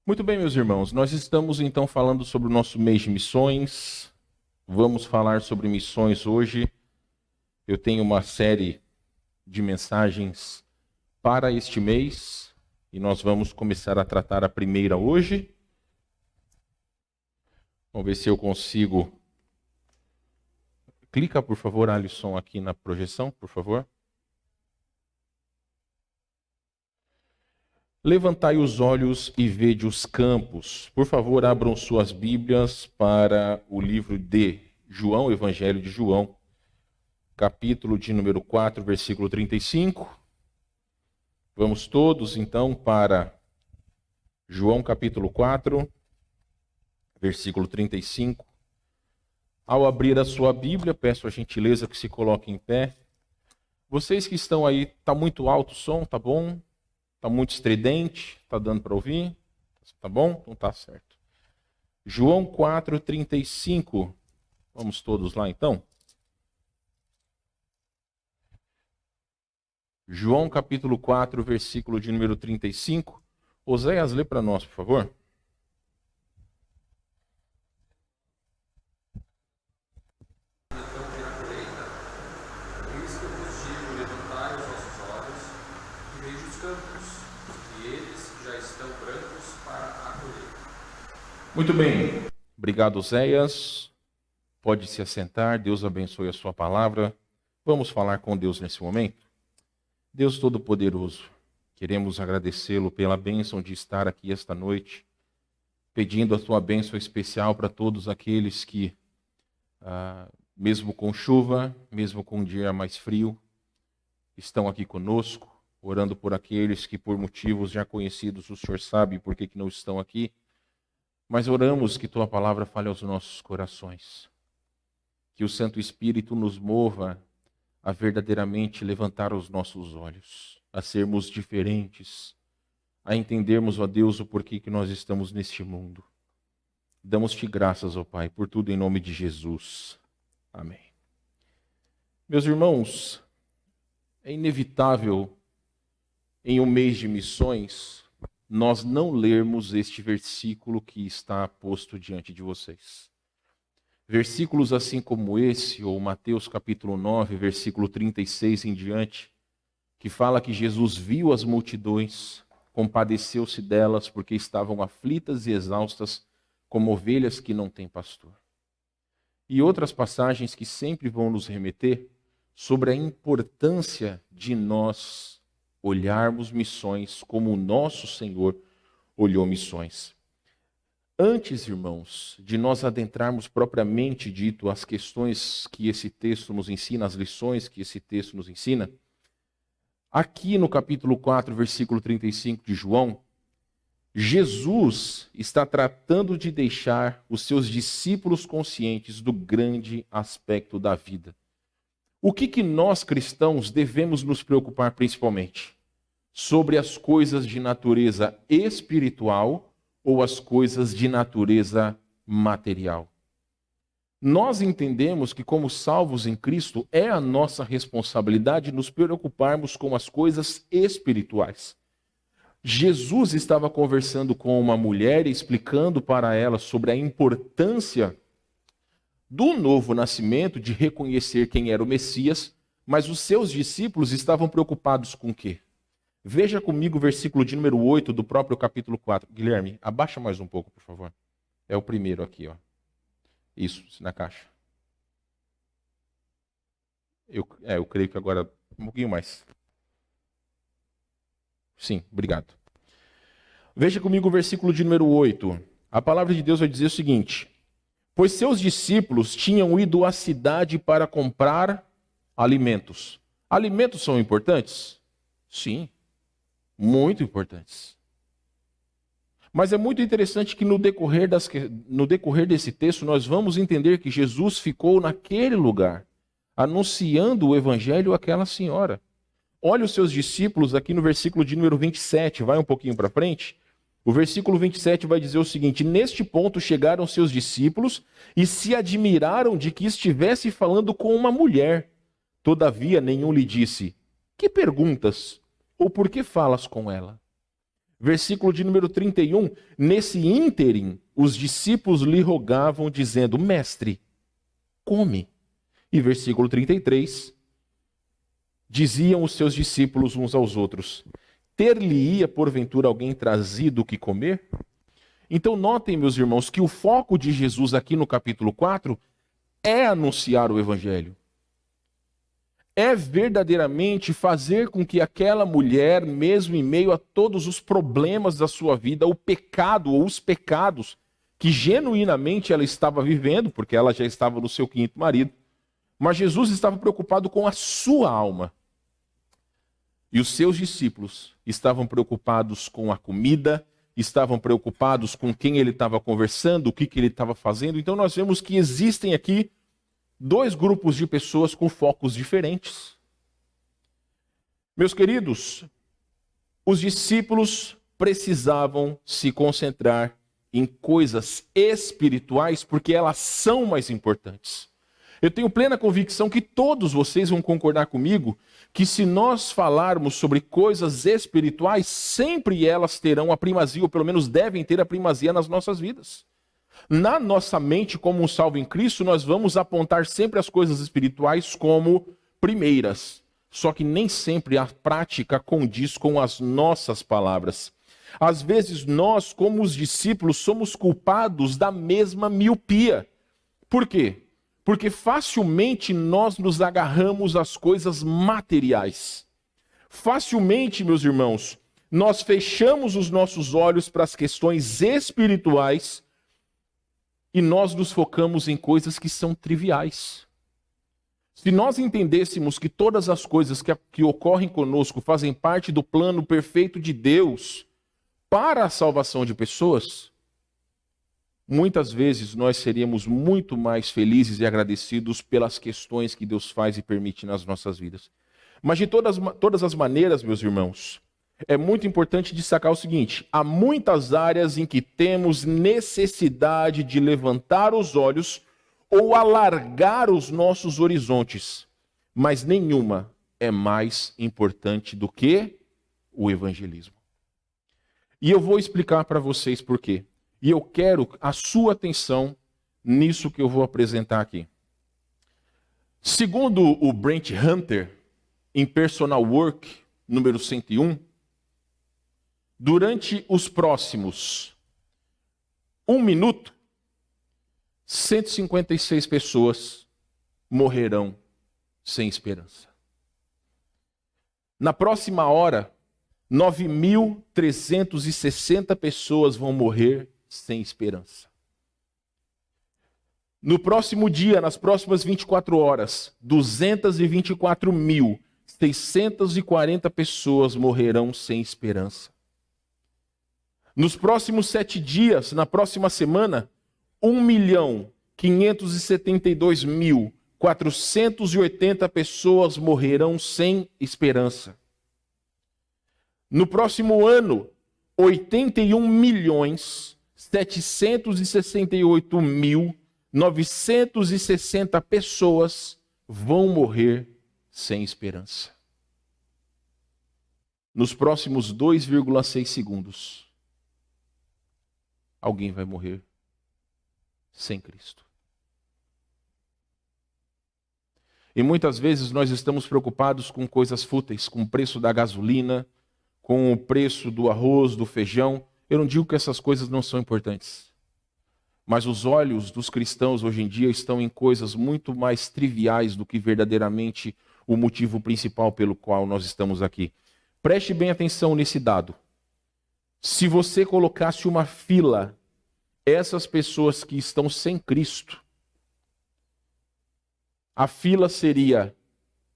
Muito bem, meus irmãos, nós estamos então falando sobre o nosso mês de missões. Vamos falar sobre missões hoje. Eu tenho uma série de mensagens para este mês e nós vamos começar a tratar a primeira hoje. Vamos ver se eu consigo. Clica, por favor, Alisson, aqui na projeção, por favor. Levantai os olhos e vede os campos. Por favor, abram suas Bíblias para o livro de João, Evangelho de João, capítulo de número 4, versículo 35. Vamos todos, então, para João, capítulo 4, versículo 35. Ao abrir a sua Bíblia, peço a gentileza que se coloque em pé. Vocês que estão aí, está muito alto o som, tá bom? Está muito estridente? Está dando para ouvir? Tá bom? Então tá certo. João 4, 35. Vamos todos lá então? João capítulo 4, versículo de número 35. Oséias, lê para nós, por favor. Muito bem. Obrigado, Oséias. Pode se assentar. Deus abençoe a sua palavra. Vamos falar com Deus nesse momento. Deus Todo-Poderoso, queremos agradecê-lo pela bênção de estar aqui esta noite, pedindo a tua bênção especial para todos aqueles que, mesmo com chuva, mesmo com um dia mais frio, estão aqui conosco, orando por aqueles que por motivos já conhecidos o Senhor sabe por que não estão aqui. Mas oramos que tua palavra fale aos nossos corações. Que o Santo Espírito nos mova a verdadeiramente levantar os nossos olhos, a sermos diferentes, a entendermos, ó Deus, o porquê que nós estamos neste mundo. Damos-te graças, ó Pai, por tudo em nome de Jesus. Amém. Meus irmãos, é inevitável em um mês de missões nós não lermos este versículo que está posto diante de vocês. Versículos assim como esse, ou Mateus capítulo 9, versículo 36 em diante, que fala que Jesus viu as multidões, compadeceu-se delas porque estavam aflitas e exaustas, como ovelhas que não têm pastor. E outras passagens que sempre vão nos remeter sobre a importância de nós olharmos missões como o nosso Senhor olhou missões. Antes, irmãos, de nós adentrarmos propriamente dito as questões que esse texto nos ensina, as lições que esse texto nos ensina, aqui no capítulo 4, versículo 35 de João, Jesus está tratando de deixar os seus discípulos conscientes do grande aspecto da vida. O que nós cristãos devemos nos preocupar principalmente? Sobre as coisas de natureza espiritual ou as coisas de natureza material? Nós entendemos que, como salvos em Cristo, é a nossa responsabilidade nos preocuparmos com as coisas espirituais. Jesus estava conversando com uma mulher e explicando para ela sobre a importância do novo nascimento, de reconhecer quem era o Messias, mas os seus discípulos estavam preocupados com o quê? Veja comigo o versículo de número 8 do próprio capítulo 4. Guilherme, abaixa mais um pouco, por favor. É o primeiro aqui, ó. Isso, na caixa. Eu creio que agora um pouquinho mais. Sim, obrigado. Veja comigo o versículo de número 8. A palavra de Deus vai dizer o seguinte: pois seus discípulos tinham ido à cidade para comprar alimentos. Alimentos são importantes? Sim, muito importantes. Mas é muito interessante que no decorrer desse texto nós vamos entender que Jesus ficou naquele lugar, anunciando o evangelho àquela senhora. Olha os seus discípulos aqui no versículo de número 27, vai um pouquinho para frente. O versículo 27 vai dizer o seguinte: neste ponto chegaram seus discípulos e se admiraram de que estivesse falando com uma mulher. Todavia nenhum lhe disse: que perguntas? Ou por que falas com ela? Versículo de número 31. Nesse ínterim, os discípulos lhe rogavam, dizendo: Mestre, come. E versículo 33. Diziam os seus discípulos uns aos outros: ter-lhe-ia porventura alguém trazido o que comer? Então notem, meus irmãos, que o foco de Jesus aqui no capítulo 4 é anunciar o evangelho. É verdadeiramente fazer com que aquela mulher, mesmo em meio a todos os problemas da sua vida, o pecado ou os pecados que genuinamente ela estava vivendo, porque ela já estava no seu quinto marido, mas Jesus estava preocupado com a sua alma. E os seus discípulos estavam preocupados com a comida, estavam preocupados com quem ele estava conversando, o que ele estava fazendo. Então nós vemos que existem aqui dois grupos de pessoas com focos diferentes. Meus queridos, os discípulos precisavam se concentrar em coisas espirituais porque elas são mais importantes. Eu tenho plena convicção que todos vocês vão concordar comigo que se nós falarmos sobre coisas espirituais, sempre elas terão a primazia, ou pelo menos devem ter a primazia nas nossas vidas. Na nossa mente, como um salvo em Cristo, nós vamos apontar sempre as coisas espirituais como primeiras. Só que nem sempre a prática condiz com as nossas palavras. Às vezes nós, como os discípulos, somos culpados da mesma miopia. Por quê? Porque facilmente nós nos agarramos às coisas materiais. Facilmente, meus irmãos, nós fechamos os nossos olhos para as questões espirituais e nós nos focamos em coisas que são triviais. Se nós entendêssemos que todas as coisas que ocorrem conosco fazem parte do plano perfeito de Deus para a salvação de pessoas, muitas vezes nós seríamos muito mais felizes e agradecidos pelas questões que Deus faz e permite nas nossas vidas. Mas de todas as maneiras, meus irmãos, é muito importante destacar o seguinte: há muitas áreas em que temos necessidade de levantar os olhos ou alargar os nossos horizontes, mas nenhuma é mais importante do que o evangelismo. E eu vou explicar para vocês por quê. E eu quero a sua atenção nisso que eu vou apresentar aqui. Segundo o Brent Hunter, em Personal Work, número 101, durante os próximos 1 minuto, 156 pessoas morrerão sem esperança. Na próxima hora, 9.360 pessoas vão morrer sem esperança. No próximo dia, nas próximas 24 horas, 224.640 pessoas morrerão sem esperança. Nos próximos 7 dias, na próxima semana, 1.572.480 pessoas morrerão sem esperança. No próximo ano, 81.768.960 pessoas vão morrer sem esperança. Nos próximos 2,6 segundos, alguém vai morrer sem Cristo. E muitas vezes nós estamos preocupados com coisas fúteis, com o preço da gasolina, com o preço do arroz, do feijão. Eu não digo que essas coisas não são importantes. Mas os olhos dos cristãos hoje em dia estão em coisas muito mais triviais do que verdadeiramente o motivo principal pelo qual nós estamos aqui. Preste bem atenção nesse dado. Se você colocasse uma fila, essas pessoas que estão sem Cristo, a fila seria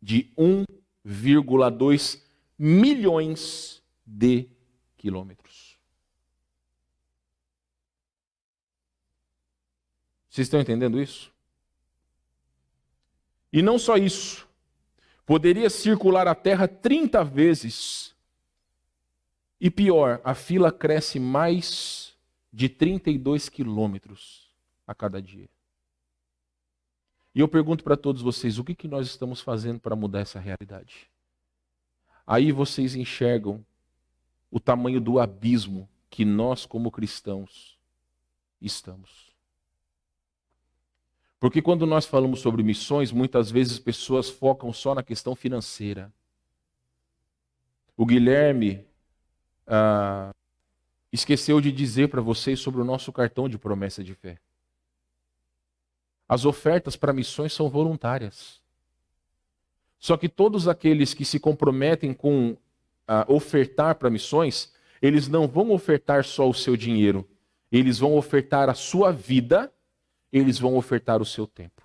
de 1,2 milhões de quilômetros. Vocês estão entendendo isso? E não só isso. Poderia circular a Terra 30 vezes. E pior, a fila cresce mais de 32 quilômetros a cada dia. E eu pergunto para todos vocês, o que nós estamos fazendo para mudar essa realidade? Aí vocês enxergam o tamanho do abismo que nós, como cristãos, estamos. Porque quando nós falamos sobre missões, muitas vezes pessoas focam só na questão financeira. O Guilherme esqueceu de dizer para vocês sobre o nosso cartão de promessa de fé. As ofertas para missões são voluntárias. Só que todos aqueles que se comprometem com ofertar para missões, eles não vão ofertar só o seu dinheiro. Eles vão ofertar a sua vida, eles vão ofertar o seu tempo.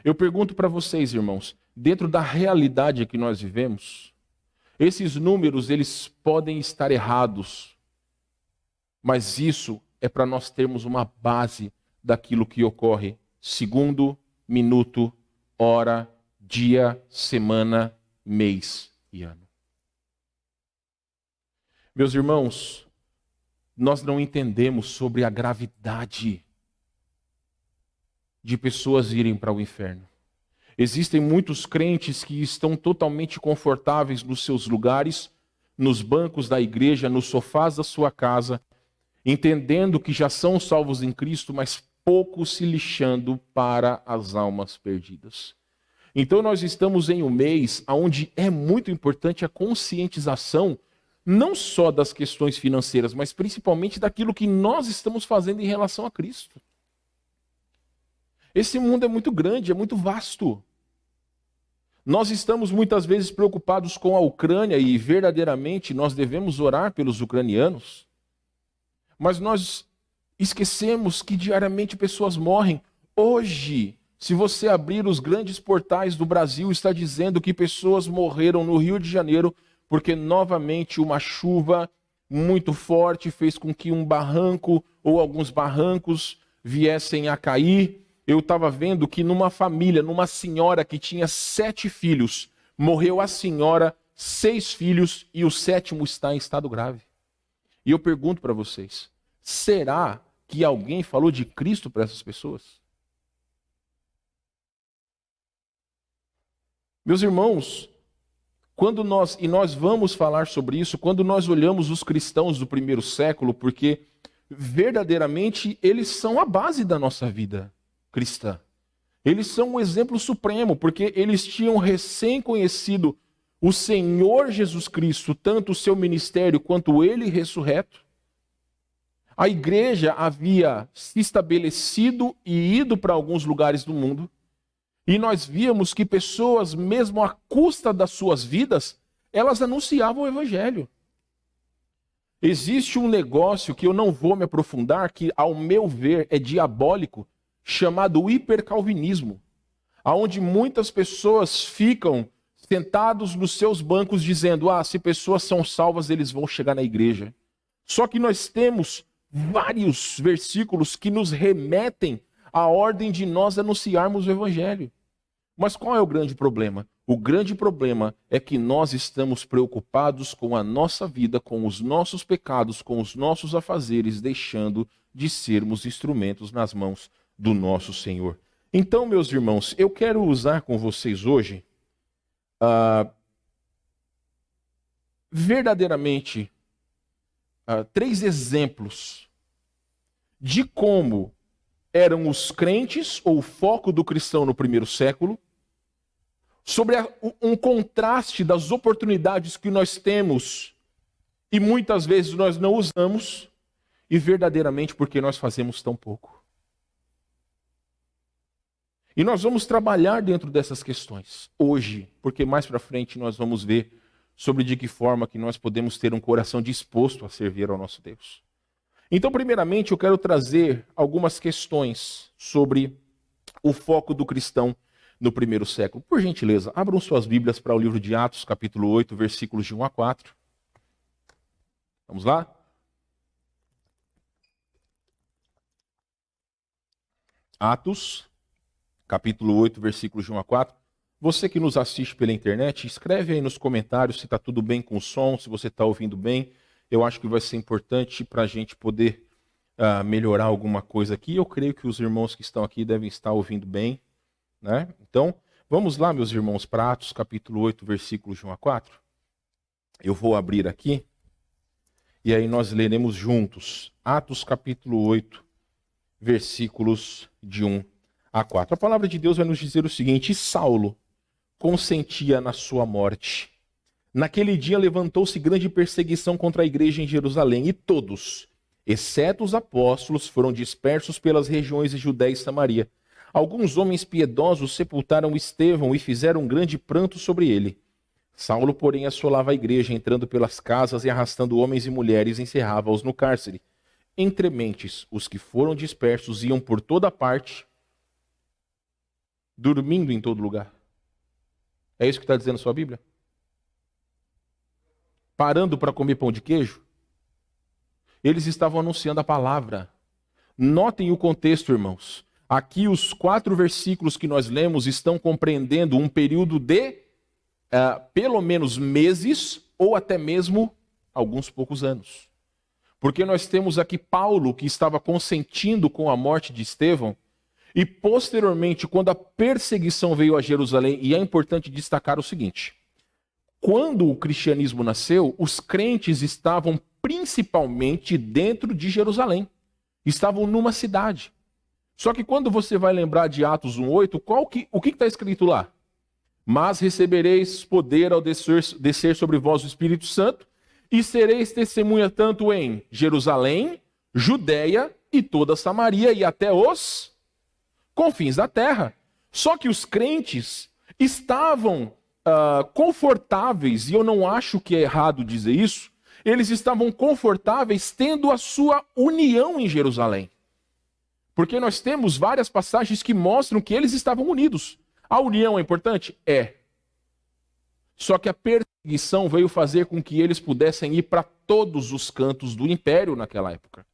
Eu pergunto para vocês, irmãos, dentro da realidade que nós vivemos, esses números, eles podem estar errados, mas isso é para nós termos uma base daquilo que ocorre segundo, minuto, hora, dia, semana, mês e ano. Meus irmãos, nós não entendemos sobre a gravidade de pessoas irem para o inferno. Existem muitos crentes que estão totalmente confortáveis nos seus lugares, nos bancos da igreja, nos sofás da sua casa, entendendo que já são salvos em Cristo, mas pouco se lixando para as almas perdidas. Então nós estamos em um mês onde é muito importante a conscientização, não só das questões financeiras, mas principalmente daquilo que nós estamos fazendo em relação a Cristo. Esse mundo é muito grande, é muito vasto. Nós estamos muitas vezes preocupados com a Ucrânia e verdadeiramente nós devemos orar pelos ucranianos. Mas nós esquecemos que diariamente pessoas morrem. Hoje, se você abrir os grandes portais do Brasil, está dizendo que pessoas morreram no Rio de Janeiro porque novamente uma chuva muito forte fez com que um barranco ou alguns barrancos viessem a cair. Eu estava vendo que numa família, numa senhora que tinha 7 filhos, morreu a senhora, 6 filhos e o 7º está em estado grave. E eu pergunto para vocês, será que alguém falou de Cristo para essas pessoas? Meus irmãos, quando nós vamos falar sobre isso, quando nós olhamos os cristãos do primeiro século, porque verdadeiramente eles são a base da nossa vida cristã. Eles são um exemplo supremo, porque eles tinham recém conhecido o Senhor Jesus Cristo, tanto o seu ministério quanto ele ressurreto. A igreja havia se estabelecido e ido para alguns lugares do mundo, e nós víamos que pessoas, mesmo à custa das suas vidas, elas anunciavam o evangelho. Existe um negócio que eu não vou me aprofundar, que ao meu ver é diabólico, chamado hipercalvinismo, aonde muitas pessoas ficam sentados nos seus bancos dizendo, se pessoas são salvas, eles vão chegar na igreja. Só que nós temos vários versículos que nos remetem à ordem de nós anunciarmos o evangelho. Mas qual é o grande problema? O grande problema é que nós estamos preocupados com a nossa vida, com os nossos pecados, com os nossos afazeres, deixando de sermos instrumentos nas mãos do nosso Senhor. Então, meus irmãos, eu quero usar com vocês hoje verdadeiramente 3 exemplos de como eram os crentes, ou o foco do cristão no primeiro século, sobre um contraste das oportunidades que nós temos e muitas vezes nós não usamos, e verdadeiramente porque nós fazemos tão pouco. E nós vamos trabalhar dentro dessas questões hoje, porque mais para frente nós vamos ver sobre de que forma que nós podemos ter um coração disposto a servir ao nosso Deus. Então, primeiramente, eu quero trazer algumas questões sobre o foco do cristão no primeiro século. Por gentileza, abram suas Bíblias para o livro de Atos, capítulo 8, versículos de 1 a 4. Vamos lá? Atos, capítulo 8, versículos de 1 a 4. Você que nos assiste pela internet, escreve aí nos comentários se está tudo bem com o som, se você está ouvindo bem. Eu acho que vai ser importante para a gente poder melhorar alguma coisa aqui. Eu creio que os irmãos que estão aqui devem estar ouvindo bem, né? Então, vamos lá, meus irmãos, para Atos, capítulo 8, versículos de 1 a 4. Eu vou abrir aqui e aí nós leremos juntos. Atos capítulo 8, versículos de 1 a 4. A palavra de Deus vai nos dizer o seguinte: e Saulo consentia na sua morte. Naquele dia levantou-se grande perseguição contra a igreja em Jerusalém, e todos, exceto os apóstolos, foram dispersos pelas regiões de Judéia e Samaria. Alguns homens piedosos sepultaram Estevão e fizeram um grande pranto sobre ele. Saulo, porém, assolava a igreja, entrando pelas casas e arrastando homens e mulheres, encerrava-os no cárcere. Entre mentes, os que foram dispersos iam por toda parte, dormindo em todo lugar. É isso que está dizendo a sua Bíblia? Parando para comer pão de queijo? Eles estavam anunciando a palavra. Notem o contexto, irmãos. Aqui os 4 versículos que nós lemos estão compreendendo um período de pelo menos meses ou até mesmo alguns poucos anos. Porque nós temos aqui Paulo, que estava consentindo com a morte de Estevão, e posteriormente, quando a perseguição veio a Jerusalém, e é importante destacar o seguinte: quando o cristianismo nasceu, os crentes estavam principalmente dentro de Jerusalém. Estavam numa cidade. Só que quando você vai lembrar de Atos 1:8, o que está escrito lá? Mas recebereis poder ao descer sobre vós o Espírito Santo, e sereis testemunha tanto em Jerusalém, Judéia e toda Samaria e até os confins da terra. Só que os crentes estavam confortáveis, e eu não acho que é errado dizer isso, eles estavam confortáveis tendo a sua união em Jerusalém. Porque nós temos várias passagens que mostram que eles estavam unidos. A união é importante? É. Só que a perseguição veio fazer com que eles pudessem ir para todos os cantos do império naquela época.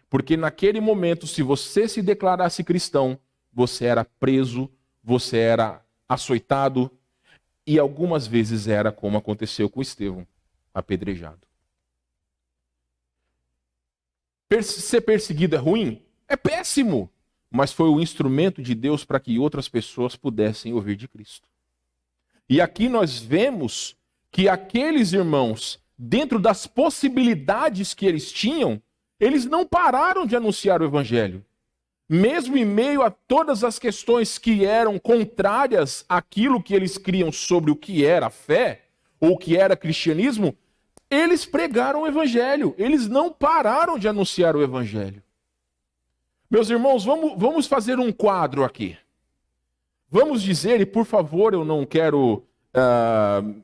Porque naquele momento, se você se declarasse cristão, você era preso, você era açoitado, e algumas vezes era como aconteceu com Estevão, apedrejado. Ser perseguido é ruim? É péssimo, mas foi o instrumento de Deus para que outras pessoas pudessem ouvir de Cristo. E aqui nós vemos que aqueles irmãos, dentro das possibilidades que eles tinham, eles não pararam de anunciar o evangelho. Mesmo em meio a todas as questões que eram contrárias àquilo que eles criam sobre o que era fé, ou o que era cristianismo, eles pregaram o evangelho. Eles não pararam de anunciar o evangelho. Meus irmãos, vamos fazer um quadro aqui. Vamos dizer, e por favor, eu não quero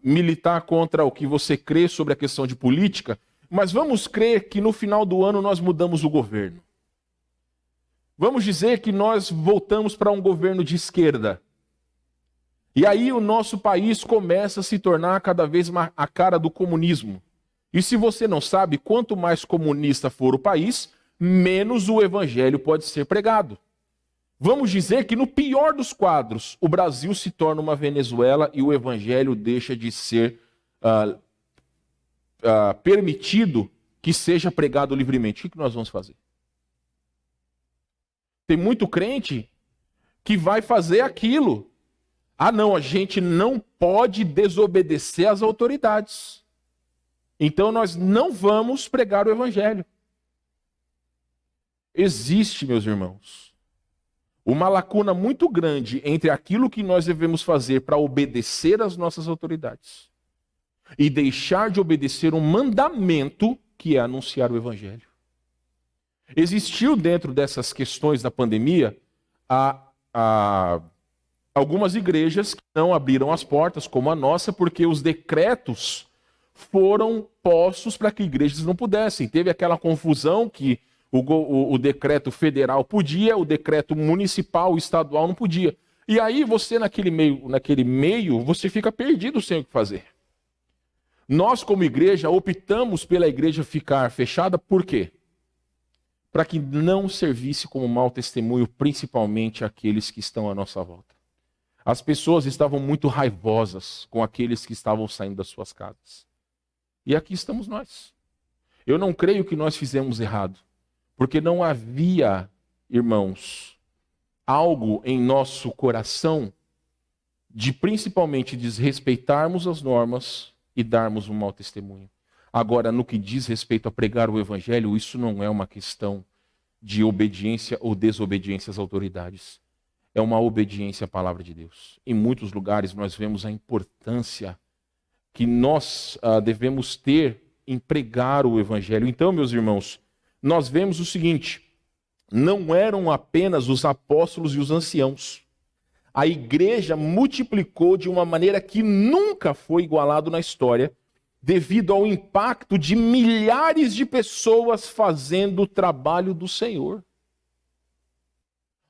militar contra o que você crê sobre a questão de política, mas vamos crer que no final do ano nós mudamos o governo. Vamos dizer que nós voltamos para um governo de esquerda. E aí o nosso país começa a se tornar cada vez mais a cara do comunismo. E se você não sabe, quanto mais comunista for o país, menos o evangelho pode ser pregado. Vamos dizer que no pior dos quadros, o Brasil se torna uma Venezuela e o evangelho deixa de ser permitido que seja pregado livremente. O que nós vamos fazer? Tem muito crente que vai fazer aquilo. Ah, não, a gente não pode desobedecer às autoridades. Então nós não vamos pregar o evangelho. Existe, meus irmãos, uma lacuna muito grande entre aquilo que nós devemos fazer para obedecer às nossas autoridades e deixar de obedecer um mandamento que é anunciar o evangelho. Existiu dentro dessas questões da pandemia algumas igrejas que não abriram as portas, como a nossa, porque os decretos foram postos para que igrejas não pudessem. Teve aquela confusão que o decreto federal podia, o decreto municipal, estadual não podia. E aí você naquele meio, você fica perdido sem o que fazer. Nós como igreja optamos pela igreja ficar fechada, por quê? Para que não servisse como mau testemunho, principalmente aqueles que estão à nossa volta. As pessoas estavam muito raivosas com aqueles que estavam saindo das suas casas. E aqui estamos nós. Eu não creio que nós fizemos errado, porque não havia, irmãos, algo em nosso coração de principalmente desrespeitarmos as normas e darmos um mau testemunho. Agora, no que diz respeito a pregar o evangelho, isso não é uma questão de obediência ou desobediência às autoridades. É uma obediência à palavra de Deus. Em muitos lugares nós vemos a importância que nós devemos ter em pregar o evangelho. Então, meus irmãos, nós vemos o seguinte: não eram apenas os apóstolos e os anciãos. A igreja multiplicou de uma maneira que nunca foi igualado na história, devido ao impacto de milhares de pessoas fazendo o trabalho do Senhor.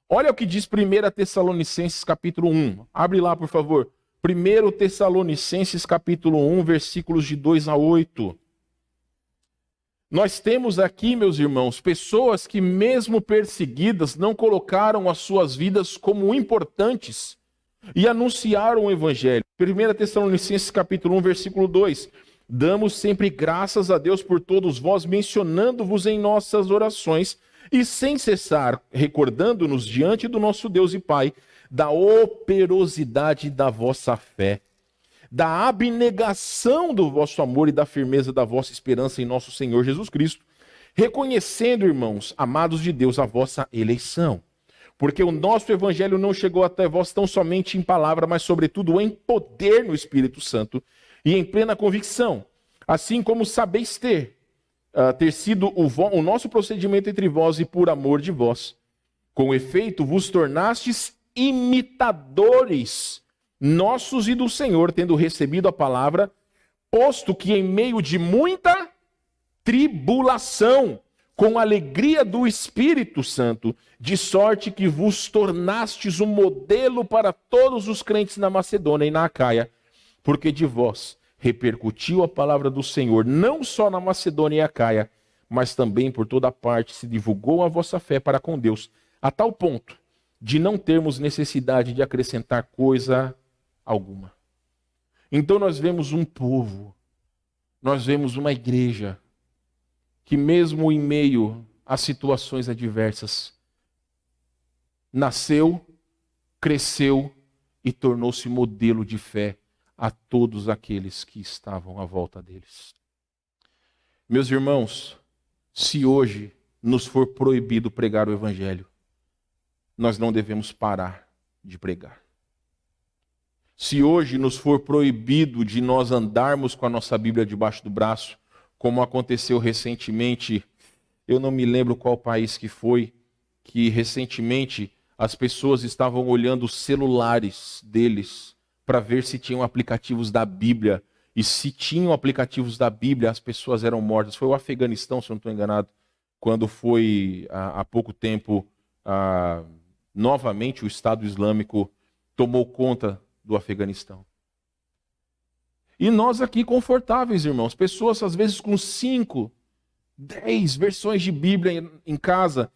Olha o que diz 1 Tessalonicenses capítulo 1. Abre lá, por favor. 1 Tessalonicenses capítulo 1, versículos de 2 a 8. Nós temos aqui, meus irmãos, pessoas que mesmo perseguidas não colocaram as suas vidas como importantes e anunciaram o evangelho. 1 Tessalonicenses capítulo 1, versículo 2. Damos sempre graças a Deus por todos vós, mencionando-vos em nossas orações e sem cessar, recordando-nos diante do nosso Deus e Pai da operosidade da vossa fé, da abnegação do vosso amor e da firmeza da vossa esperança em nosso Senhor Jesus Cristo, reconhecendo, irmãos, amados de Deus, a vossa eleição. Porque o nosso evangelho não chegou até vós tão somente em palavra, mas sobretudo em poder no Espírito Santo e em plena convicção, assim como sabeis ter sido o nosso procedimento entre vós e por amor de vós. Com efeito, vos tornastes imitadores nossos e do Senhor, tendo recebido a palavra, posto que em meio de muita tribulação, com alegria do Espírito Santo, de sorte que vos tornastes um modelo para todos os crentes na Macedônia e na Acaia, porque de vós repercutiu a palavra do Senhor, não só na Macedônia e Acaia, mas também por toda parte se divulgou a vossa fé para com Deus, a tal ponto de não termos necessidade de acrescentar coisa alguma. Então nós vemos um povo, nós vemos uma igreja, que mesmo em meio a situações adversas, nasceu, cresceu e tornou-se modelo de fé a todos aqueles que estavam à volta deles. Meus irmãos, se hoje nos for proibido pregar o evangelho, nós não devemos parar de pregar. Se hoje nos for proibido de nós andarmos com a nossa Bíblia debaixo do braço, como aconteceu recentemente, eu não me lembro qual país que foi, que recentemente as pessoas estavam olhando os celulares deles para ver se tinham aplicativos da Bíblia. E se tinham aplicativos da Bíblia, as pessoas eram mortas. Foi o Afeganistão, se eu não estou enganado, quando foi há pouco tempo, novamente o Estado Islâmico tomou conta do Afeganistão. E nós aqui confortáveis, irmãos, pessoas às vezes com 5, 10 versões de Bíblia em casa,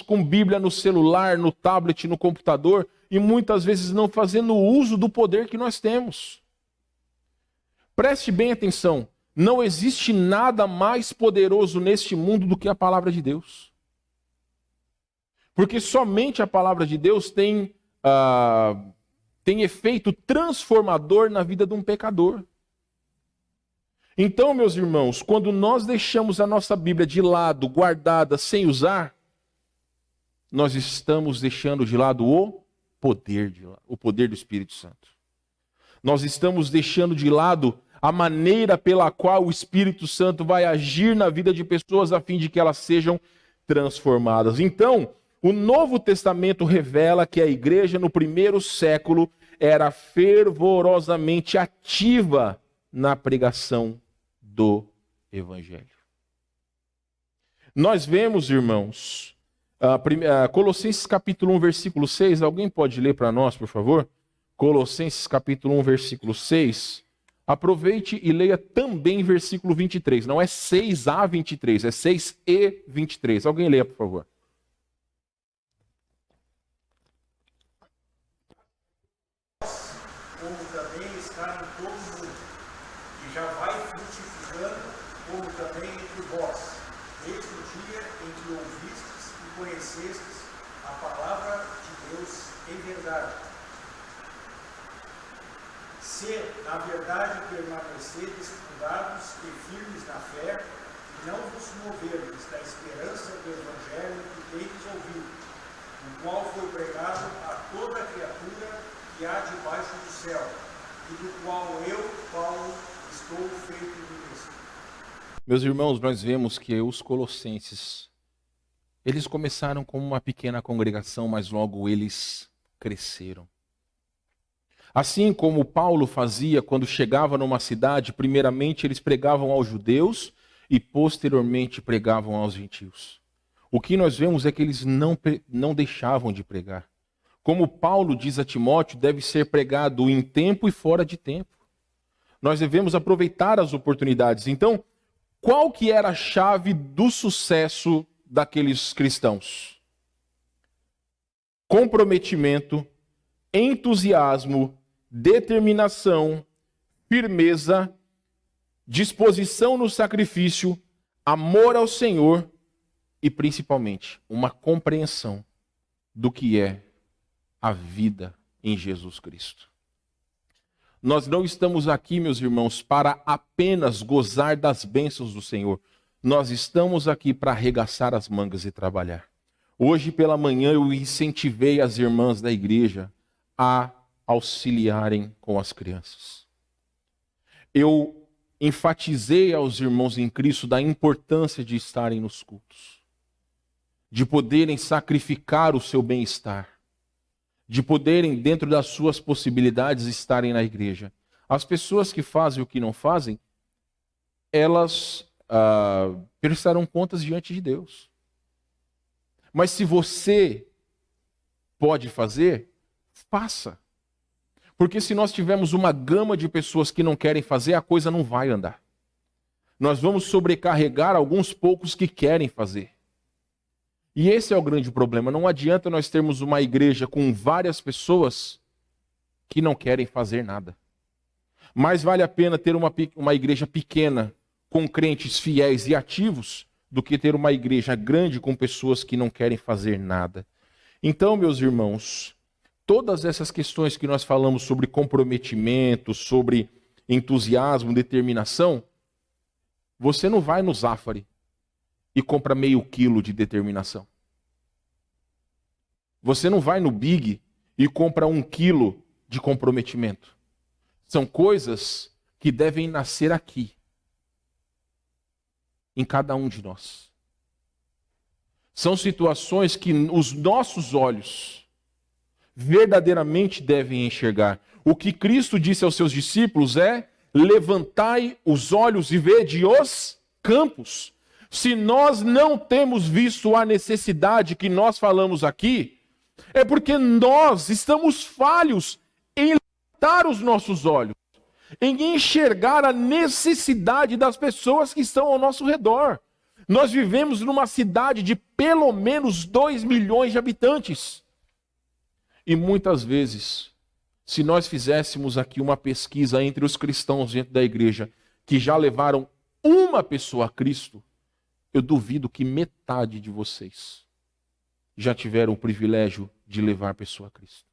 com Bíblia no celular, no tablet, no computador, e muitas vezes não fazendo uso do poder que nós temos. Preste bem atenção, não existe nada mais poderoso neste mundo do que a palavra de Deus. Porque somente a palavra de Deus tem efeito transformador na vida de um pecador. Então, meus irmãos, quando nós deixamos a nossa Bíblia de lado, guardada, sem usar, nós estamos deixando de lado o poder do Espírito Santo. Nós estamos deixando de lado a maneira pela qual o Espírito Santo vai agir na vida de pessoas a fim de que elas sejam transformadas. Então, o Novo Testamento revela que a igreja no primeiro século era fervorosamente ativa na pregação do Evangelho. Nós vemos, irmãos, Colossenses capítulo 1, versículo 6, alguém pode ler para nós, por favor? Colossenses capítulo 1, versículo 6. Aproveite e leia também versículo 23. Não é 6a 23, é 6e 23. Alguém leia, por favor. Como também está em todo mundo, e já vai frutificando, como também entre vós, desde o dia em que ouvistes e conhecestes a palavra de Deus em verdade, se, na verdade, permaneceres fundados e firmes na fé, e não vos moverdes da esperança do Evangelho que tendes ouvido, o qual foi pregado a toda criatura que há debaixo do céu, e do qual eu, Paulo, estou feito ministro. Meus irmãos, nós vemos que os colossenses, eles começaram como uma pequena congregação, mas logo eles cresceram. Assim como Paulo fazia quando chegava numa cidade, primeiramente eles pregavam aos judeus e posteriormente pregavam aos gentios. O que nós vemos é que eles não deixavam de pregar. Como Paulo diz a Timóteo, deve ser pregado em tempo e fora de tempo. Nós devemos aproveitar as oportunidades. Então, qual que era a chave do sucesso daqueles cristãos? Comprometimento, entusiasmo, determinação, firmeza, disposição no sacrifício, amor ao Senhor e, principalmente, uma compreensão do que é a vida em Jesus Cristo. Nós não estamos aqui, meus irmãos, para apenas gozar das bênçãos do Senhor. Nós estamos aqui para arregaçar as mangas e trabalhar. Hoje pela manhã eu incentivei as irmãs da igreja a auxiliarem com as crianças. Eu enfatizei aos irmãos em Cristo da importância de estarem nos cultos, de poderem sacrificar o seu bem-estar, de poderem, dentro das suas possibilidades, estarem na igreja. As pessoas que fazem o que não fazem, elas prestarão contas diante de Deus. Mas se você pode fazer, faça. Porque se nós tivermos uma gama de pessoas que não querem fazer, a coisa não vai andar. Nós vamos sobrecarregar alguns poucos que querem fazer. E esse é o grande problema. Não adianta nós termos uma igreja com várias pessoas que não querem fazer nada. Mais vale a pena ter uma igreja pequena, com crentes fiéis e ativos, do que ter uma igreja grande com pessoas que não querem fazer nada. Então, meus irmãos, todas essas questões que nós falamos sobre comprometimento, sobre entusiasmo, determinação, você não vai no Zafari e compra meio quilo de determinação. Você não vai no Big e compra 1 quilo de comprometimento. São coisas que devem nascer aqui, em cada um de nós. São situações que os nossos olhos verdadeiramente devem enxergar. O que Cristo disse aos seus discípulos é: levantai os olhos e vede os campos. Se nós não temos visto a necessidade que nós falamos aqui, é porque nós estamos falhos em levantar os nossos olhos, em enxergar a necessidade das pessoas que estão ao nosso redor. Nós vivemos numa cidade de pelo menos 2 milhões de habitantes. E muitas vezes, se nós fizéssemos aqui uma pesquisa entre os cristãos dentro da igreja que já levaram uma pessoa a Cristo, eu duvido que metade de vocês já tiveram o privilégio de levar a pessoa a Cristo.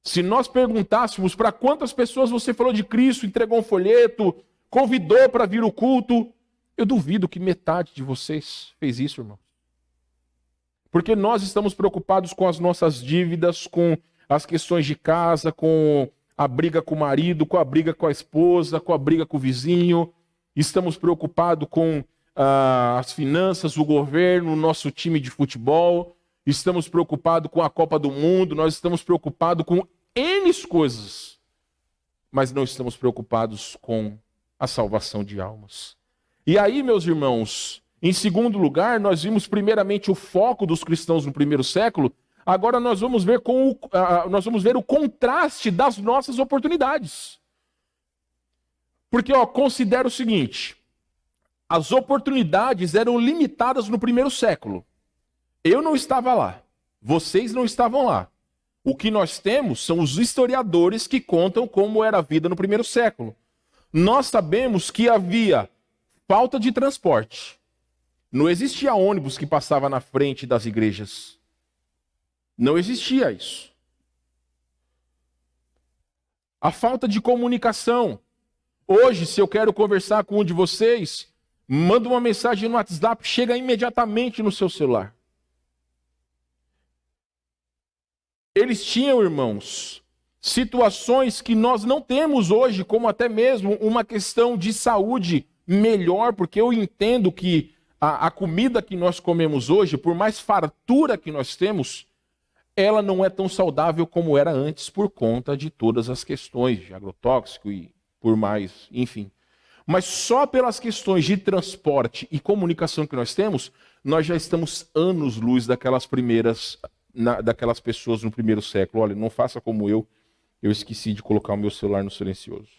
Se nós perguntássemos para quantas pessoas você falou de Cristo, entregou um folheto, convidou para vir o culto, eu duvido que metade de vocês fez isso, irmão. Porque nós estamos preocupados com as nossas dívidas, com as questões de casa, com a briga com o marido, com a briga com a esposa, com a briga com o vizinho. Estamos preocupados com as finanças, o governo, o nosso time de futebol. Estamos preocupados com a Copa do Mundo. Nós estamos preocupados com N coisas. Mas não estamos preocupados com a salvação de almas. E aí, meus irmãos, em segundo lugar, nós vimos primeiramente o foco dos cristãos no primeiro século. Agora nós vamos ver o contraste das nossas oportunidades. Porque, considera o seguinte: as oportunidades eram limitadas no primeiro século. Eu não estava lá, vocês não estavam lá. O que nós temos são os historiadores que contam como era a vida no primeiro século. Nós sabemos que havia falta de transporte. Não existia ônibus que passava na frente das igrejas. Não existia isso. A falta de comunicação. Hoje, se eu quero conversar com um de vocês, manda uma mensagem no WhatsApp, chega imediatamente no seu celular. Eles tinham, irmãos, situações que nós não temos hoje, como até mesmo uma questão de saúde melhor, porque eu entendo que a comida que nós comemos hoje, por mais fartura que nós temos, ela não é tão saudável como era antes por conta de todas as questões de agrotóxico e por mais, enfim. Mas só pelas questões de transporte e comunicação que nós temos, nós já estamos anos-luz daquelas daquelas pessoas no primeiro século. Olha, não faça como eu esqueci de colocar o meu celular no silencioso.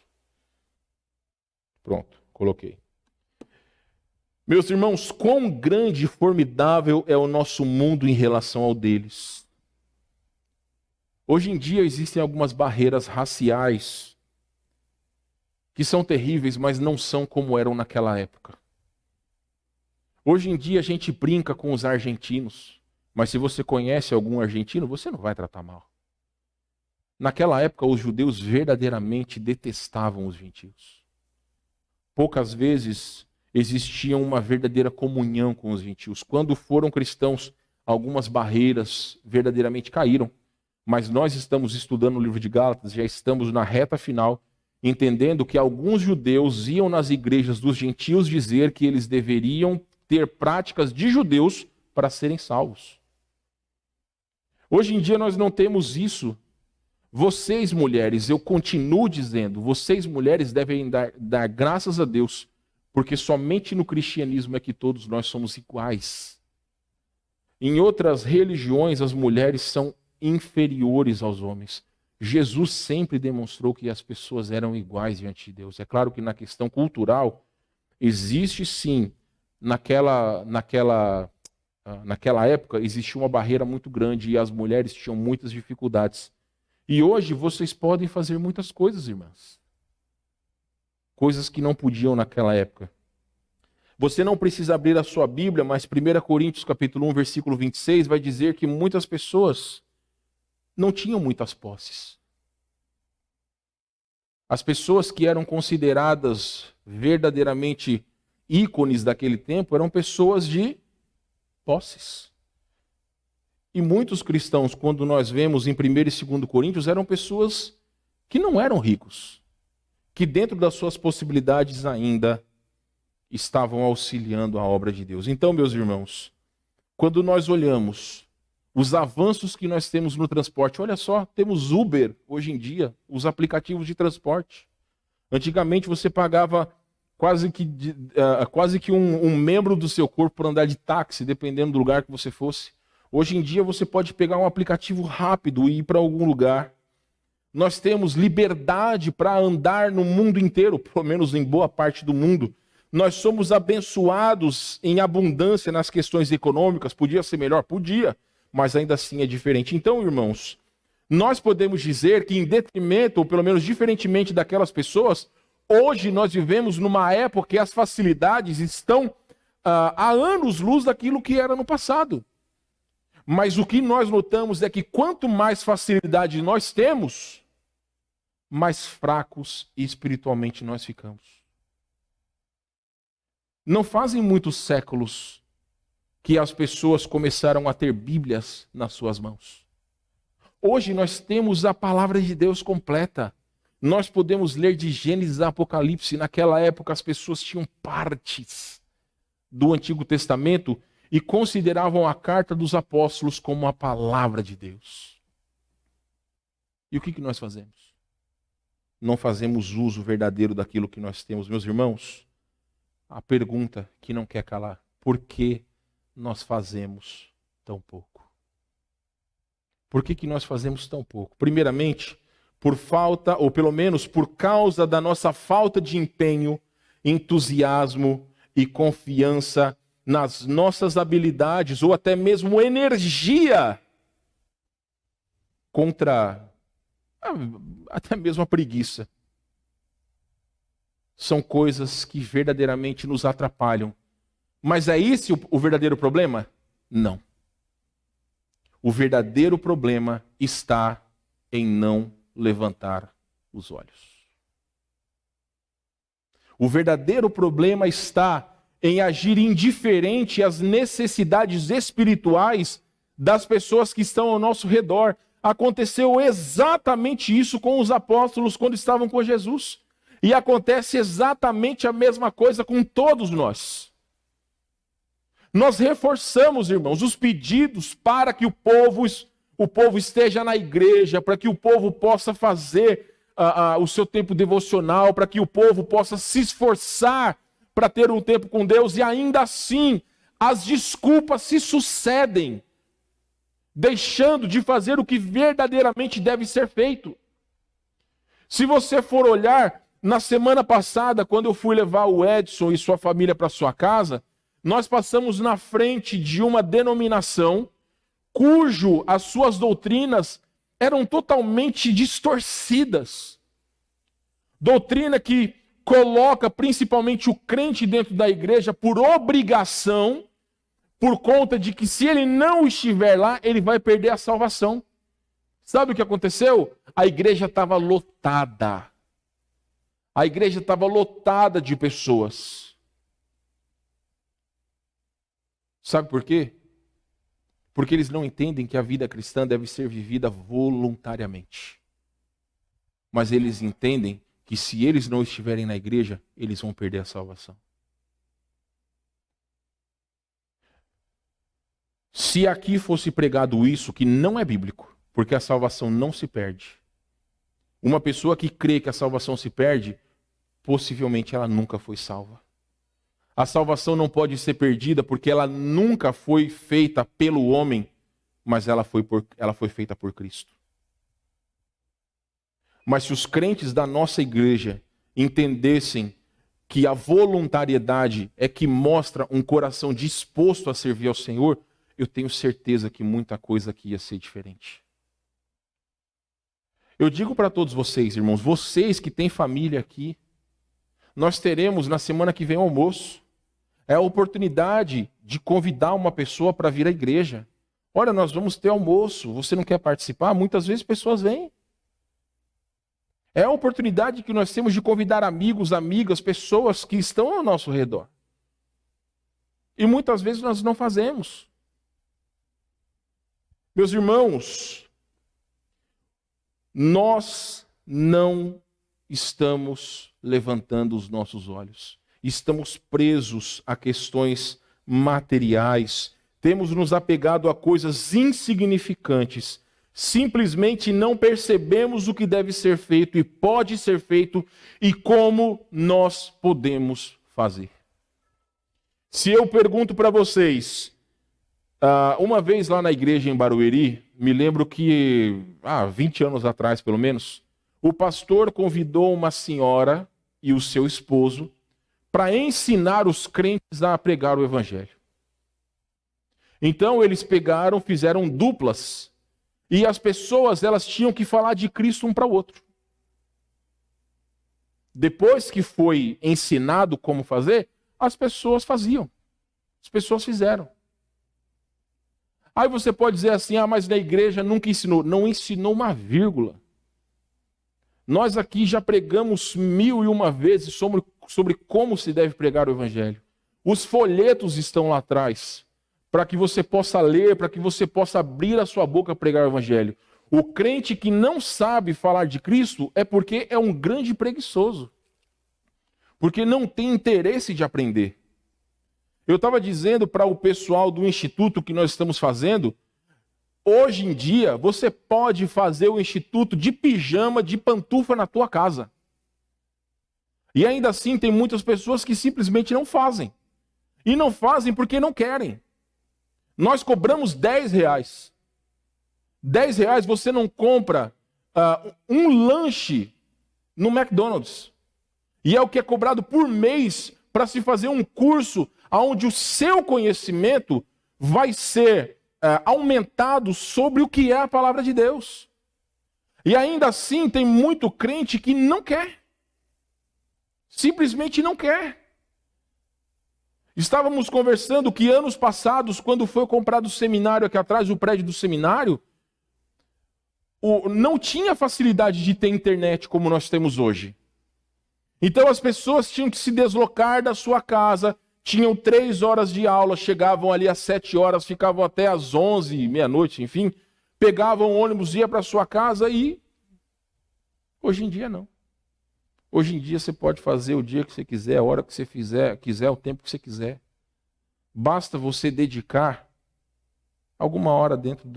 Pronto, coloquei. Meus irmãos, quão grande e formidável é o nosso mundo em relação ao deles. Hoje em dia existem algumas barreiras raciais que são terríveis, mas não são como eram naquela época. Hoje em dia a gente brinca com os argentinos, mas se você conhece algum argentino, você não vai tratar mal. Naquela época, os judeus verdadeiramente detestavam os gentios. Poucas vezes existia uma verdadeira comunhão com os gentios. Quando foram cristãos, algumas barreiras verdadeiramente caíram. Mas nós estamos estudando o livro de Gálatas, já estamos na reta final, entendendo que alguns judeus iam nas igrejas dos gentios dizer que eles deveriam ter práticas de judeus para serem salvos. Hoje em dia nós não temos isso. Vocês, mulheres, eu continuo dizendo, vocês, mulheres, devem dar graças a Deus, porque somente no cristianismo é que todos nós somos iguais. Em outras religiões, as mulheres são inferiores aos homens. Jesus sempre demonstrou que as pessoas eram iguais diante de Deus. É claro que na questão cultural, existe sim, naquela época, existia uma barreira muito grande e as mulheres tinham muitas dificuldades. E hoje vocês podem fazer muitas coisas, irmãs. Coisas que não podiam naquela época. Você não precisa abrir a sua Bíblia, mas 1 Coríntios capítulo 1, versículo 26 vai dizer que muitas pessoas não tinham muitas posses. As pessoas que eram consideradas verdadeiramente ícones daquele tempo eram pessoas de posses. E muitos cristãos, quando nós vemos em 1 e 2 Coríntios, eram pessoas que não eram ricos, que dentro das suas possibilidades ainda estavam auxiliando a obra de Deus. Então, meus irmãos, quando nós olhamos os avanços que nós temos no transporte, olha só, temos Uber hoje em dia, os aplicativos de transporte. Antigamente você pagava quase que um membro do seu corpo por andar de táxi, dependendo do lugar que você fosse. Hoje em dia você pode pegar um aplicativo rápido e ir para algum lugar. Nós temos liberdade para andar no mundo inteiro, pelo menos em boa parte do mundo. Nós somos abençoados em abundância nas questões econômicas. Podia ser melhor? Podia, mas ainda assim é diferente. Então, irmãos, nós podemos dizer que em detrimento, ou pelo menos diferentemente daquelas pessoas, hoje nós vivemos numa época que as facilidades estão há anos-luz daquilo que era no passado. Mas o que nós notamos é que quanto mais facilidade nós temos, mais fracos espiritualmente nós ficamos. Não fazem muitos séculos que as pessoas começaram a ter Bíblias nas suas mãos. Hoje nós temos a palavra de Deus completa. Nós podemos ler de Gênesis a Apocalipse. Naquela época as pessoas tinham partes do Antigo Testamento e consideravam a carta dos apóstolos como a palavra de Deus. E o que nós fazemos? Não fazemos uso verdadeiro daquilo que nós temos. Meus irmãos, a pergunta que não quer calar: por que nós fazemos tão pouco? Por que nós fazemos tão pouco? Primeiramente, por falta, ou pelo menos por causa da nossa falta de empenho, entusiasmo e confiança nas nossas habilidades, ou até mesmo energia contra até mesmo a preguiça. São coisas que verdadeiramente nos atrapalham. Mas é esse o verdadeiro problema? Não. O verdadeiro problema está em não levantar os olhos. O verdadeiro problema está em agir indiferente às necessidades espirituais das pessoas que estão ao nosso redor. Aconteceu exatamente isso com os apóstolos quando estavam com Jesus. E acontece exatamente a mesma coisa com todos nós. Nós reforçamos, irmãos, os pedidos para que o povo esteja na igreja, para que o povo possa fazer o seu tempo devocional, para que o povo possa se esforçar para ter um tempo com Deus, e ainda assim as desculpas se sucedem, deixando de fazer o que verdadeiramente deve ser feito. Se você for olhar, na semana passada, quando eu fui levar o Edson e sua família para sua casa, nós passamos na frente de uma denominação cujo as suas doutrinas eram totalmente distorcidas. Doutrina que coloca principalmente o crente dentro da igreja por obrigação, por conta de que se ele não estiver lá, ele vai perder a salvação. Sabe o que aconteceu? A igreja estava lotada. A igreja estava lotada de pessoas. Sabe por quê? Porque eles não entendem que a vida cristã deve ser vivida voluntariamente. Mas eles entendem que se eles não estiverem na igreja, eles vão perder a salvação. Se aqui fosse pregado isso, que não é bíblico, porque a salvação não se perde. Uma pessoa que crê que a salvação se perde, possivelmente ela nunca foi salva. A salvação não pode ser perdida porque ela nunca foi feita pelo homem, mas ela foi feita por Cristo. Mas se os crentes da nossa igreja entendessem que a voluntariedade é que mostra um coração disposto a servir ao Senhor, eu tenho certeza que muita coisa aqui ia ser diferente. Eu digo para todos vocês, irmãos, vocês que têm família aqui, nós teremos na semana que vem almoço. É a oportunidade de convidar uma pessoa para vir à igreja. Olha, nós vamos ter almoço, você não quer participar? Muitas vezes pessoas vêm. É a oportunidade que nós temos de convidar amigos, amigas, pessoas que estão ao nosso redor. E muitas vezes nós não fazemos. Meus irmãos, nós não estamos levantando os nossos olhos. Estamos presos a questões materiais. Temos nos apegado a coisas insignificantes. Simplesmente não percebemos o que deve ser feito e pode ser feito e como nós podemos fazer. Se eu pergunto para vocês, uma vez lá na igreja em Barueri, me lembro que, 20 anos atrás pelo menos, o pastor convidou uma senhora e o seu esposo para ensinar os crentes a pregar o evangelho. Então eles fizeram duplas, e as pessoas elas tinham que falar de Cristo um para o outro. Depois que foi ensinado como fazer, as pessoas faziam. As pessoas fizeram. Aí você pode dizer assim, mas na igreja nunca ensinou. Não ensinou uma vírgula. Nós aqui já pregamos 1001 vezes sobre como se deve pregar o evangelho. Os folhetos estão lá atrás, para que você possa ler, para que você possa abrir a sua boca a pregar o evangelho. O crente que não sabe falar de Cristo é porque é um grande preguiçoso. Porque não tem interesse de aprender. Eu estava dizendo para o pessoal do instituto que nós estamos fazendo, hoje em dia você pode fazer o instituto de pijama, de pantufa na tua casa. E ainda assim tem muitas pessoas que simplesmente não fazem. E não fazem porque não querem. Nós cobramos R$10. R$10 você não compra um lanche no McDonald's. E é o que é cobrado por mês para se fazer um curso onde o seu conhecimento vai ser aumentado sobre o que é a palavra de Deus. E ainda assim tem muito crente que não quer. Simplesmente não quer. Estávamos conversando que anos passados, quando foi comprado o seminário aqui atrás, o prédio do seminário, não tinha facilidade de ter internet como nós temos hoje. Então as pessoas tinham que se deslocar da sua casa, tinham 3 horas de aula, chegavam ali às 7 horas, ficavam até às 11, meia-noite, enfim, pegavam o ônibus, ia para sua casa e... Hoje em dia não. Hoje em dia você pode fazer o dia que você quiser, a hora que você quiser, o tempo que você quiser. Basta você dedicar alguma hora dentro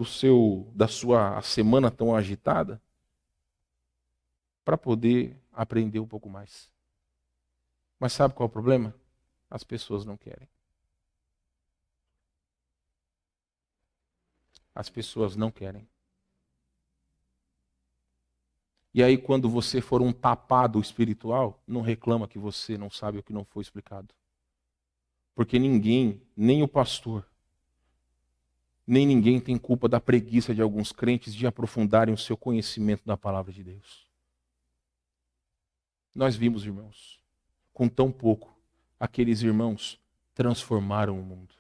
da sua semana tão agitada para poder aprender um pouco mais. Mas sabe qual é o problema? As pessoas não querem. As pessoas não querem. E aí, quando você for um tapado espiritual, não reclama que você não sabe o que não foi explicado. Porque ninguém, nem o pastor, nem ninguém tem culpa da preguiça de alguns crentes de aprofundarem o seu conhecimento da palavra de Deus. Nós vimos, irmãos, com tão pouco, aqueles irmãos transformaram o mundo.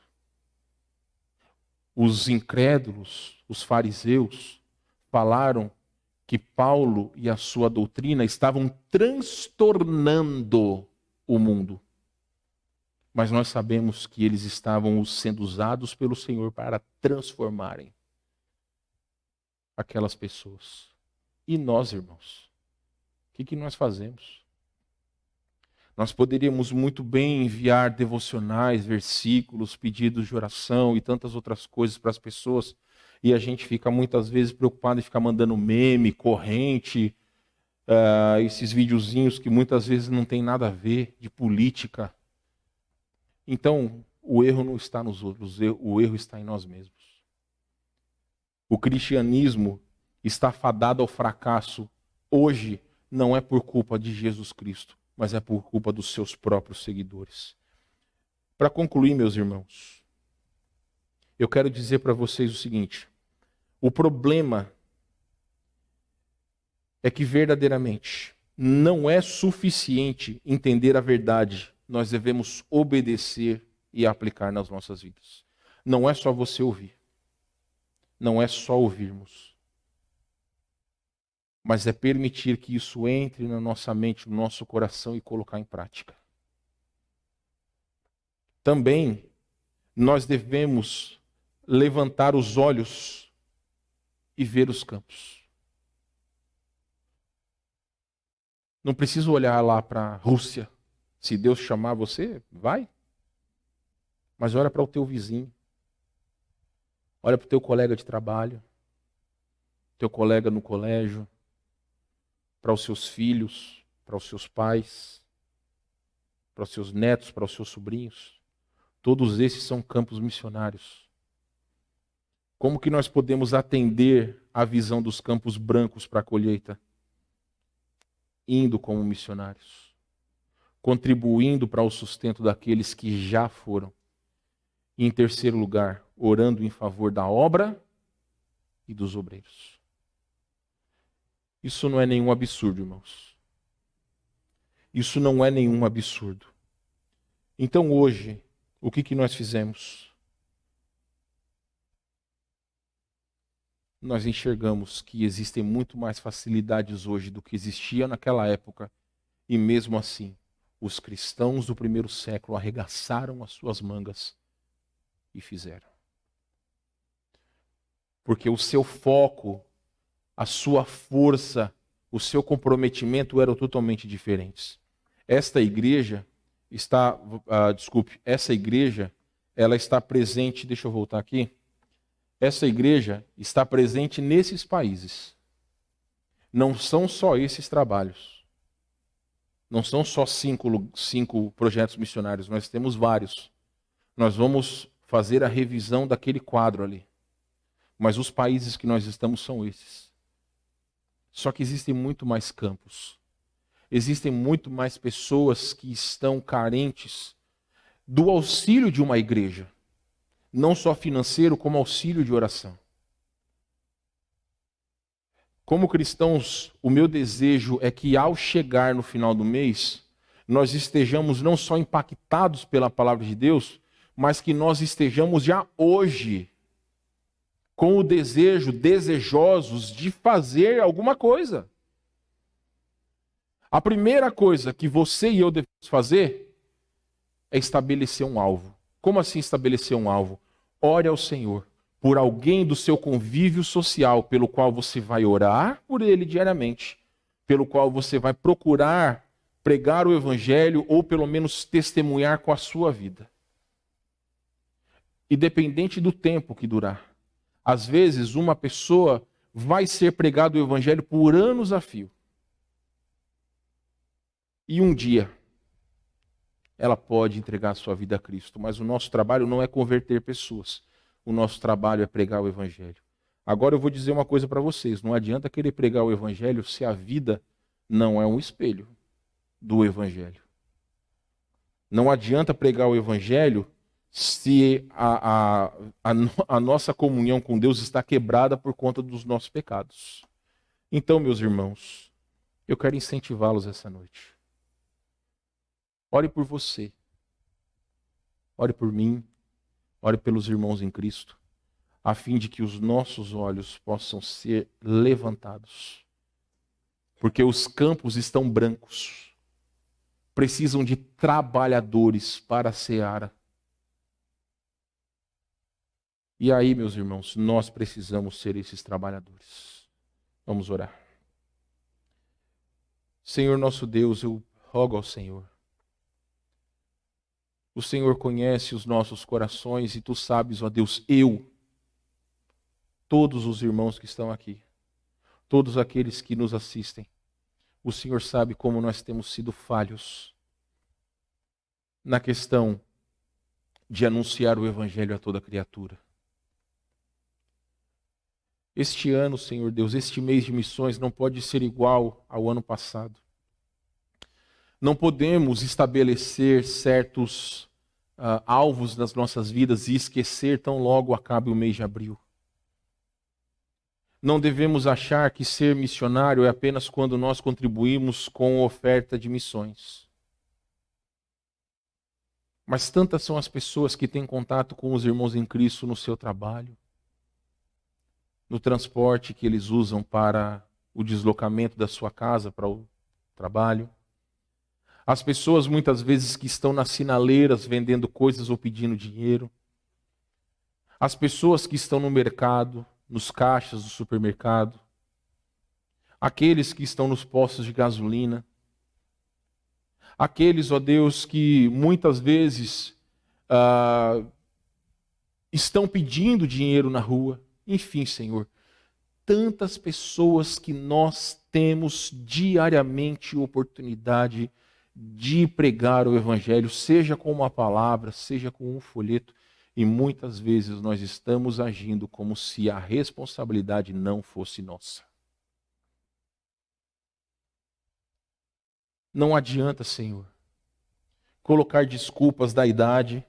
Os incrédulos, os fariseus, falaram que Paulo e a sua doutrina estavam transtornando o mundo. Mas nós sabemos que eles estavam sendo usados pelo Senhor para transformarem aquelas pessoas. E nós, irmãos, o que nós fazemos? Nós poderíamos muito bem enviar devocionais, versículos, pedidos de oração e tantas outras coisas para as pessoas, e a gente fica muitas vezes preocupado em ficar mandando meme, corrente, esses videozinhos que muitas vezes não tem nada a ver, de política. Então, o erro não está nos outros, o erro está em nós mesmos. O cristianismo está fadado ao fracasso hoje, não é por culpa de Jesus Cristo, mas é por culpa dos seus próprios seguidores. Para concluir, meus irmãos, eu quero dizer para vocês o seguinte: o problema é que verdadeiramente não é suficiente entender a verdade, nós devemos obedecer e aplicar nas nossas vidas. Não é só você ouvir, não é só ouvirmos, mas é permitir que isso entre na nossa mente, no nosso coração e colocar em prática. Também nós devemos levantar os olhos e ver os campos. Não precisa olhar lá para a Rússia. Se Deus chamar você, vai. Mas olha para o teu vizinho. Olha para o teu colega de trabalho. Teu colega no colégio. Para os seus filhos, para os seus pais, para os seus netos, para os seus sobrinhos. Todos esses são campos missionários. Como que nós podemos atender à visão dos campos brancos para a colheita? Indo como missionários. Contribuindo para o sustento daqueles que já foram. E em terceiro lugar, orando em favor da obra e dos obreiros. Isso não é nenhum absurdo, irmãos. Isso não é nenhum absurdo. Então hoje, o que nós fizemos? Nós enxergamos que existem muito mais facilidades hoje do que existia naquela época. E mesmo assim, os cristãos do primeiro século arregaçaram as suas mangas e fizeram. Porque o seu foco, a sua força, o seu comprometimento eram totalmente diferentes. Esta igreja está, essa igreja, ela está presente, deixa eu voltar aqui. Essa igreja está presente nesses países. Não são só esses trabalhos. Não são só 5 projetos missionários, nós temos vários. Nós vamos fazer a revisão daquele quadro ali. Mas os países que nós estamos são esses. Só que existem muito mais campos. Existem muito mais pessoas que estão carentes do auxílio de uma igreja. Não só financeiro, como auxílio de oração. Como cristãos, o meu desejo é que ao chegar no final do mês, nós estejamos não só impactados pela palavra de Deus, mas que nós estejamos já hoje com o desejo, desejosos de fazer alguma coisa. A primeira coisa que você e eu devemos fazer é estabelecer um alvo. Como assim estabelecer um alvo? Ore ao Senhor por alguém do seu convívio social, pelo qual você vai orar por ele diariamente, pelo qual você vai procurar pregar o evangelho ou pelo menos testemunhar com a sua vida. Independente do tempo que durar. Às vezes, uma pessoa vai ser pregado o evangelho por anos a fio. E um dia, ela pode entregar a sua vida a Cristo. Mas o nosso trabalho não é converter pessoas. O nosso trabalho é pregar o evangelho. Agora eu vou dizer uma coisa para vocês. Não adianta querer pregar o evangelho se a vida não é um espelho do evangelho. Não adianta pregar o evangelho se a nossa comunhão com Deus está quebrada por conta dos nossos pecados. Então, meus irmãos, eu quero incentivá-los essa noite. Ore por você. Ore por mim. Ore pelos irmãos em Cristo, a fim de que os nossos olhos possam ser levantados. Porque os campos estão brancos. Precisam de trabalhadores para a seara. E aí, meus irmãos, nós precisamos ser esses trabalhadores. Vamos orar. Senhor nosso Deus, eu rogo ao Senhor. O Senhor conhece os nossos corações e Tu sabes, ó Deus, todos os irmãos que estão aqui, todos aqueles que nos assistem, o Senhor sabe como nós temos sido falhos na questão de anunciar o Evangelho a toda criatura. Este ano, Senhor Deus, este mês de missões não pode ser igual ao ano passado. Não podemos estabelecer certos alvos das nossas vidas e esquecer tão logo acabe o mês de abril. Não devemos achar que ser missionário é apenas quando nós contribuímos com oferta de missões. Mas tantas são as pessoas que têm contato com os irmãos em Cristo no seu trabalho, no transporte que eles usam para o deslocamento da sua casa para o trabalho. As pessoas muitas vezes que estão nas sinaleiras vendendo coisas ou pedindo dinheiro. As pessoas que estão no mercado, nos caixas do supermercado. Aqueles que estão nos postos de gasolina. Aqueles, ó Deus, que muitas vezes estão pedindo dinheiro na rua. Enfim, Senhor, tantas pessoas que nós temos diariamente oportunidade de pregar o Evangelho, seja com uma palavra, seja com um folheto, e muitas vezes nós estamos agindo como se a responsabilidade não fosse nossa. Não adianta, Senhor, colocar desculpas da idade,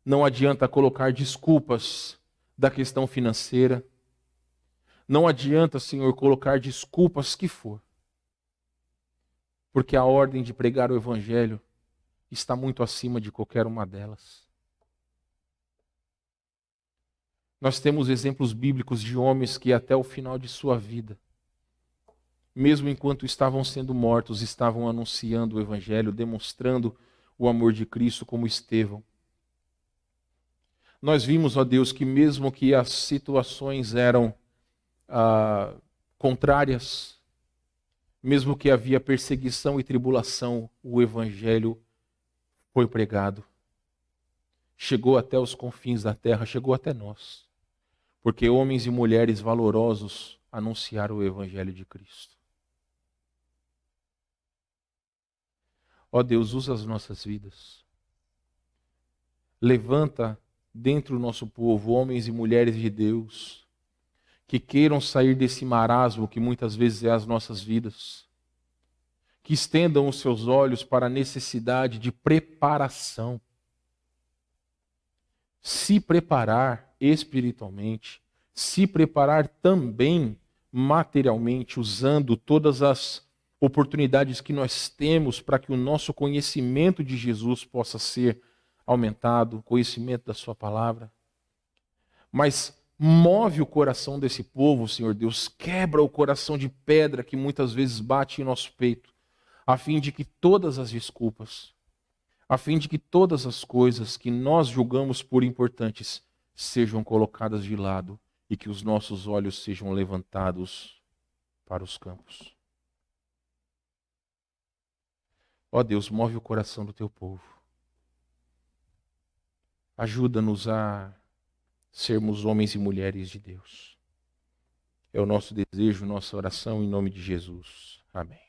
não adianta colocar desculpas da questão financeira, não adianta, Senhor, colocar desculpas que for. Porque a ordem de pregar o Evangelho está muito acima de qualquer uma delas. Nós temos exemplos bíblicos de homens que até o final de sua vida, mesmo enquanto estavam sendo mortos, estavam anunciando o Evangelho, demonstrando o amor de Cristo, como Estevão. Nós vimos, ó Deus, que mesmo que as situações eram contrárias, mesmo que havia perseguição e tribulação, o Evangelho foi pregado. Chegou até os confins da terra, chegou até nós. Porque homens e mulheres valorosos anunciaram o Evangelho de Cristo. Ó Deus, usa as nossas vidas. Levanta dentro do nosso povo homens e mulheres de Deus que queiram sair desse marasmo que muitas vezes é as nossas vidas, que estendam os seus olhos para a necessidade de preparação. Se preparar espiritualmente, se preparar também materialmente, usando todas as oportunidades que nós temos para que o nosso conhecimento de Jesus possa ser aumentado, conhecimento da sua palavra. Mas Move o coração desse povo, Senhor Deus. Quebra o coração de pedra que muitas vezes bate em nosso peito, a fim de que todas as desculpas, a fim de que todas as coisas que nós julgamos por importantes sejam colocadas de lado e que os nossos olhos sejam levantados para os campos. Ó Deus, move o coração do teu povo. Ajuda-nos a sermos homens e mulheres de Deus. É o nosso desejo, nossa oração em nome de Jesus. Amém.